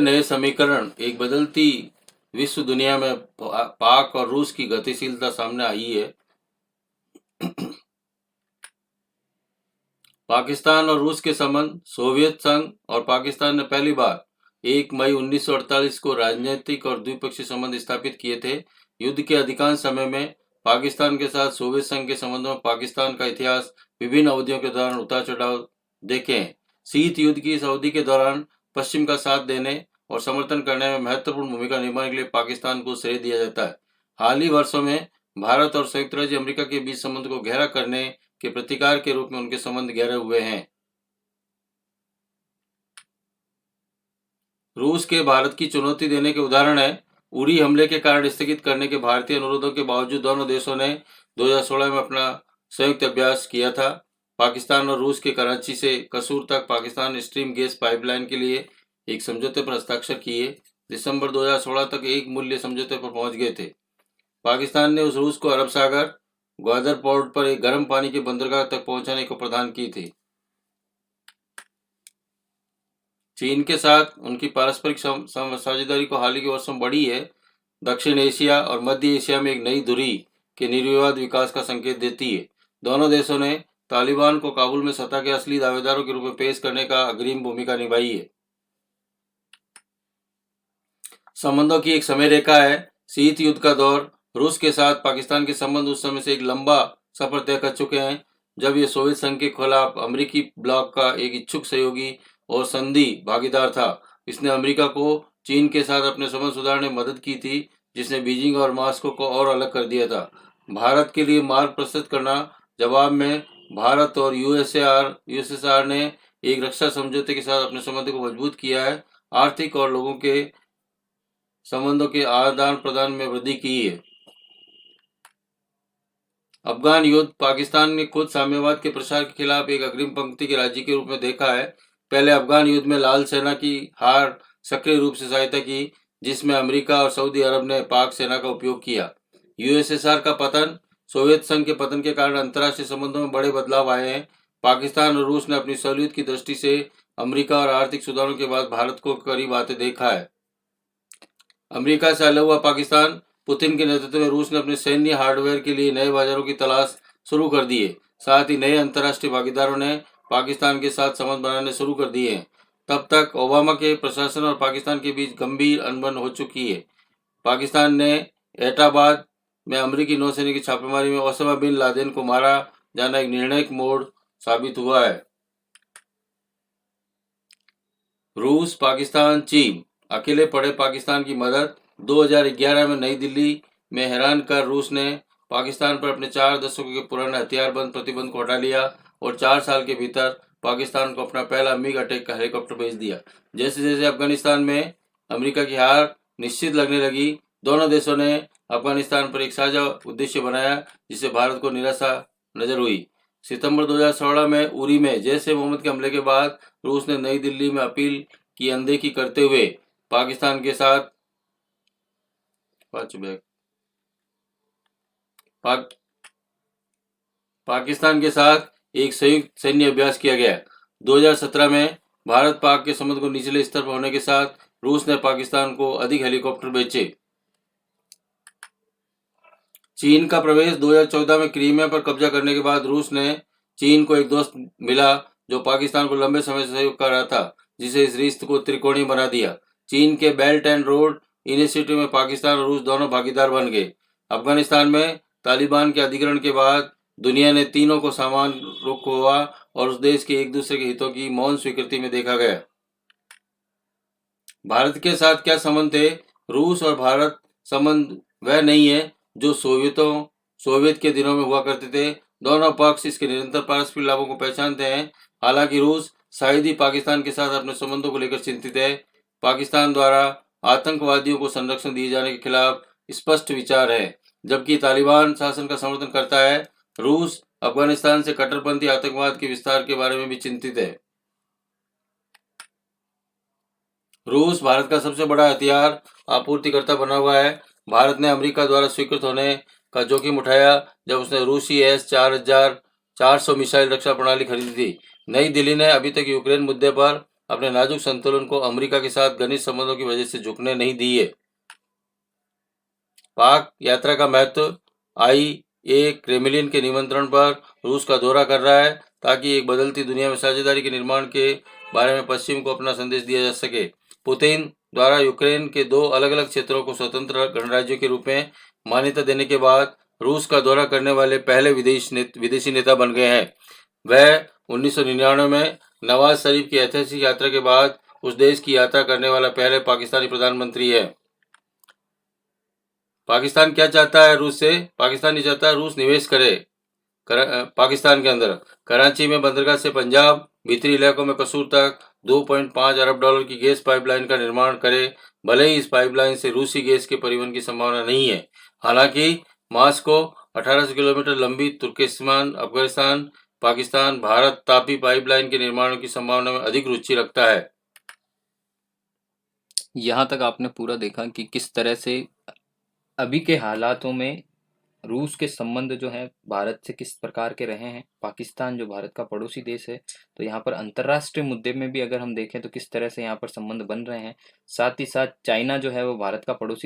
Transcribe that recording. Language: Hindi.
नए समीकरण एक बदलती विश्व दुनिया में पाक और रूस की गतिशीलता सामने आई है। पाकिस्तान और रूस के संबंध। सोवियत संघ और पाकिस्तान ने पहली बार 1 मई 1948 को राजनीतिक और द्विपक्षीय संबंध स्थापित किए थे। युद्ध के अधिकांश समय में पाकिस्तान के साथ सोवियत संघ के संबंधों में पाकिस्तान का इतिहास विभिन्न अवधियों के दौरान उतार चढ़ाव देखें। शीत युद्ध की इस अवधि के दौरान पश्चिम का साथ देने और समर्थन करने में महत्वपूर्ण भूमिका निभाने के लिए पाकिस्तान को श्रेय दिया जाता है। हाल ही वर्षों में भारत और संयुक्त राज्य अमेरिका के बीच संबंध को गहरा करने के प्रतिकार के रूप में उनके संबंध गहरे हुए हैं। रूस के भारत की चुनौती देने के उदाहरण है। उरी हमले के कारण स्थगित करने के भारतीय अनुरोधों के बावजूद दोनों देशों ने 2016 में अपना संयुक्त अभ्यास किया था। पाकिस्तान और रूस के कराची से कसूर तक पाकिस्तान स्ट्रीम गैस पाइपलाइन के लिए एक समझौते पर हस्ताक्षर किए। दिसंबर 2016 तक एक मूल्य समझौते पर पहुंच गए थे। पाकिस्तान ने उस रूस को अरब सागर ग्वादर पोर्ट पर एक गर्म पानी के बंदरगाह तक पहुंचाने को प्रदान की थी। चीन के साथ उनकी पारस्परिक साझेदारी को हाल ही के वर्षों में बढ़ी है। दक्षिण एशिया और मध्य एशिया में एक नई धुरी के निर्विवाद विकास का संकेत देती है। दोनों देशों ने तालिबान को काबुल में सत्ता के असली दावेदारों के रूप में पेश करने का अग्रिम भूमिका निभाई है। संबंधों की एक समय रेखा है। शीत युद्ध का दौर। रूस के साथ पाकिस्तान के संबंध उस समय से एक लंबा सफर तय कर चुके हैं, जब ये सोवियत संघ के खिलाफ अमेरिकी ब्लॉक का एक इच्छुक सहयोगी और संधि भागीदार था। इसने अमेरिका को चीन के साथ अपने संबंध सुधारने में मदद की थी, जिसने बीजिंग और मॉस्को को और अलग कर दिया था। भारत के लिए मार्ग प्रशस्त करना। जवाब में भारत और यूएसएसआर ने एक रक्षा समझौते के साथ अपने संबंध को मजबूत किया है। आर्थिक और लोगों के संबंधों के आदान प्रदान में वृद्धि की है। अफगान युद्ध। पाकिस्तान ने खुद साम्यवाद के प्रसार के खिलाफ एक अग्रिम पंक्ति के राज्य के रूप में देखा है। पहले अफगान युद्ध में लाल सेना की हार सक्रिय रूप से सहायता की, जिसमें अमेरिका और सऊदी अरब ने पाक सेना का उपयोग किया। यूएसएसआर का पतन। सोवियत संघ के पतन के कारण अंतर्राष्ट्रीय संबंधों में बड़े बदलाव आए हैं। पाकिस्तान और रूस ने अपनी सहूलियत की दृष्टि से अमेरिका और आर्थिक सुधारों के बाद भारत को करीब आते देखा है। अमेरिका से अलग हुआ पाकिस्तान। पुतिन के नेतृत्व में रूस ने अपने सैन्य हार्डवेयर के लिए नए बाजारों की तलाश शुरू कर दी है। साथ ही नए अंतर्राष्ट्रीय भागीदारों ने पाकिस्तान के साथ संबंध बनाने शुरू कर दिए हैं। तब तक ओबामा के प्रशासन और पाकिस्तान के बीच गंभीर अनबन हो चुकी है। पाकिस्तान ने एटाबाद में अमेरिकी नौसेना की छापेमारी में ओसामा बिन लादेन को मारा जाना एक निर्णायक मोड़ साबित हुआ है। रूस, पाकिस्तान, चीन अकेले पड़े पाकिस्तान की मदद। 2011 में नई दिल्ली में हैरान कर रूस ने पाकिस्तान पर अपने 4 दशकों के पुराने हथियारबंद प्रतिबंध को हटा लिया और 4 साल के भीतर पाकिस्तान को अपना पहला मिग अटैक हेलीकॉप्टर भेज दिया। जैसे जैसे अफगानिस्तान में अमेरिका की हार निश्चित लगने लगी, दोनों देशों ने अफगानिस्तान पर एक साझा उद्देश्य बनाया, जिससे भारत को निराशा नजर हुई। सितंबर 2016 में उरी में जैश ए मोहम्मद के हमले के बाद रूस ने नई दिल्ली में अपील की अनदेखी करते हुए पाकिस्तान के साथ पाकिस्तान के साथ एक संयुक्त सैन्य अभ्यास किया गया। 2017 में भारत पाक के संबंध को निचले स्तर पर होने के साथ रूस ने पाकिस्तान को अधिक हेलीकॉप्टर बेचे। चीन का प्रवेश। 2014 में क्रीमिया पर कब्जा करने के बाद रूस ने चीन को एक दोस्त मिला जो पाकिस्तान को लंबे समय से सहयोग कर रहा था, जिसे इस रिश्ते को त्रिकोणीय बना दिया। चीन के बेल्ट एंड रोड इनिशिएटिव में पाकिस्तान और रूस दोनों भागीदार बन गए। अफगानिस्तान में तालिबान के अधिग्रहण के बाद दुनिया ने तीनों को समान रुख हुआ और उस देश के एक दूसरे के हितों की मौन स्वीकृति में देखा गया। भारत के साथ क्या संबंध थे? रूस और भारत संबंध वह नहीं है जो सोवियत के दिनों में हुआ करते थे। दोनों पक्ष इसके निरंतर पारस्परिक लाभों को पहचानते हैं। हालांकि रूस शायद ही पाकिस्तान के साथ अपने संबंधों को लेकर चिंतित है। पाकिस्तान द्वारा आतंकवादियों को संरक्षण दिए जाने के खिलाफ स्पष्ट विचार है, जबकि तालिबान शासन का समर्थन करता है। रूस अफगानिस्तान से कट्टरपंथी आतंकवाद के विस्तार के बारे में भी चिंतित है। रूस भारत का सबसे बड़ा हथियार आपूर्तिकर्ता बना हुआ है। भारत ने अमेरिका द्वारा स्वीकृत होने का जोखिम उठाया जब उसने रूसी S-4400 मिसाइल रक्षा प्रणाली खरीदी थी। नई दिल्ली ने अभी तक यूक्रेन मुद्दे पर अपने नाजुक संतुलन को अमेरिका के साथ घनिष्ठ संबंधों की वजह से झुकने नहीं दिए। पाक यात्रा का महत्व। IA क्रेमलिन के निमंत्रण पर रूस का दौरा कर रहा है ताकि एक बदलती दुनिया में साझेदारी के निर्माण के बारे में पश्चिम को अपना संदेश दिया जा सके। पुतिन द्वारा यूक्रेन के 2 अलग-अलग क्षेत्रों को स्वतंत्र गणराज्यों के रूप में मान्यता देने के बाद रूस का दौरा करने वाले पहले विदेशी नेता बन गए हैं। वह 1999 में नवाज शरीफ की ऐतिहासिक यात्रा के बाद उस देश की यात्रा करने वाला पहले पाकिस्तानी प्रधानमंत्री है। पाकिस्तान क्या चाहता है रूस से? पाकिस्तान ये चाहता है रूस निवेश करे पाकिस्तान के अंदर। कराची में बंदरगाह से पंजाब भीतरी इलाकों में कसूर तक 2.5 अरब डॉलर की गैस पाइपलाइन का निर्माण करे। भले ही इस पाइपलाइन से रूसी गैस के परिवहन की संभावना नहीं है। हालांकि मॉस्को 1800 किलोमीटर लंबी तुर्कमेनिस्तान, अफगानिस्तान, पाकिस्तान, भारत तापी पाइपलाइन के निर्माण की संभावना में अधिक रुचि रखता है। यहाँ तक आपने पूरा देखा कि किस तरह से अभी के हालातों में रूस के संबंध जो हैं भारत से किस प्रकार के रहे हैं। पाकिस्तान जो भारत का पड़ोसी देश है, तो यहाँ पर अंतर्राष्ट्रीय मुद्दे में भी अगर हम देखें तो किस तरह से यहाँ पर संबंध बन रहे हैं। साथ ही साथ चाइना जो है वो भारत का पड़ोसी